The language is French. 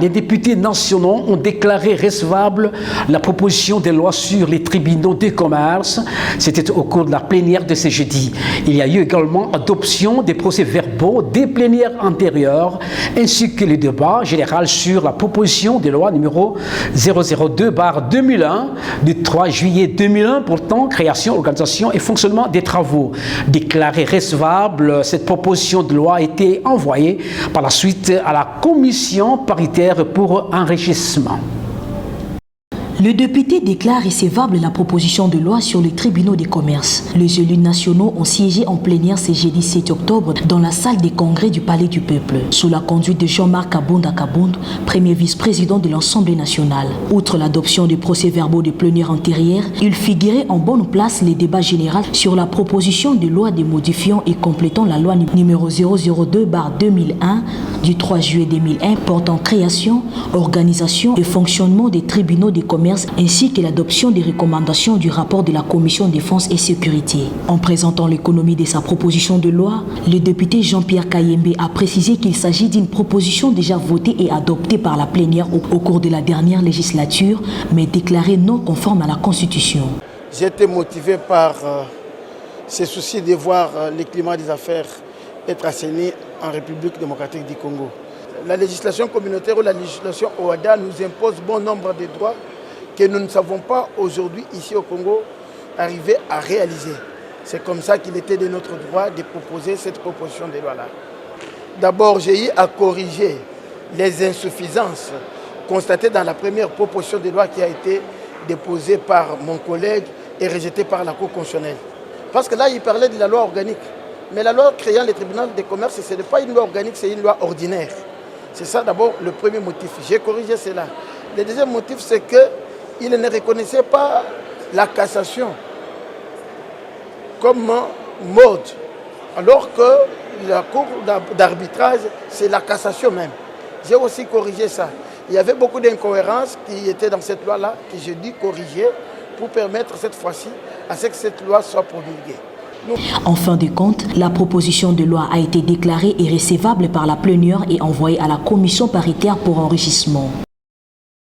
Les députés nationaux ont déclaré recevable la proposition de loi sur les tribunaux de commerce. C'était au cours de la plénière de ce jeudi. Il y a eu également adoption des procès-verbaux des plénières antérieures, ainsi que le débat général sur la proposition de loi numéro 002/2001 du 3 juillet 2001 portant création, organisation et fonctionnement des travaux. Déclarée recevable, cette proposition de loi a été envoyée par la suite à la commission paritaire pour enrichissement. Le député déclare recevable la proposition de loi sur les tribunaux des commerces. Les élus nationaux ont siégé en plénière ce jeudi 7 octobre dans la salle des congrès du Palais du Peuple, sous la conduite de Jean-Marc Kabunda Kabound, premier vice-président de l'Assemblée nationale. Outre l'adoption des procès-verbaux de plénière antérieure, il figurait en bonne place les débats généraux sur la proposition de loi de modifiant et complétant la loi numéro 002/2001 du 3 juillet 2001 portant création, organisation et fonctionnement des tribunaux des commerces ainsi que l'adoption des recommandations du rapport de la Commission Défense et Sécurité. En présentant l'économie de sa proposition de loi, le député Jean-Pierre Kayembe a précisé qu'il s'agit d'une proposition déjà votée et adoptée par la plénière au cours de la dernière législature, mais déclarée non conforme à la Constitution. J'ai été motivé par ce souci de voir le climat des affaires être assaini en République démocratique du Congo. La législation communautaire ou la législation OHADA nous impose bon nombre de droits que nous ne savons pas aujourd'hui ici au Congo arriver à réaliser. C'est comme ça qu'il était de notre droit de proposer cette proposition de loi-là. D'abord, j'ai eu à corriger les insuffisances constatées dans la première proposition de loi qui a été déposée par mon collègue et rejetée par la Cour constitutionnelle. Parce que là, il parlait de la loi organique. Mais la loi créant les tribunaux de commerce, ce n'est pas une loi organique, c'est une loi ordinaire. C'est ça d'abord le premier motif. J'ai corrigé cela. Le deuxième motif, c'est qu'il ne reconnaissait pas la cassation comme mode, alors que la cour d'arbitrage, c'est la cassation même. J'ai aussi corrigé ça. Il y avait beaucoup d'incohérences qui étaient dans cette loi-là, que j'ai dû corriger pour permettre cette fois-ci à ce que cette loi soit promulguée. En fin de compte, la proposition de loi a été déclarée irrecevable par la plénière et envoyée à la commission paritaire pour enrichissement.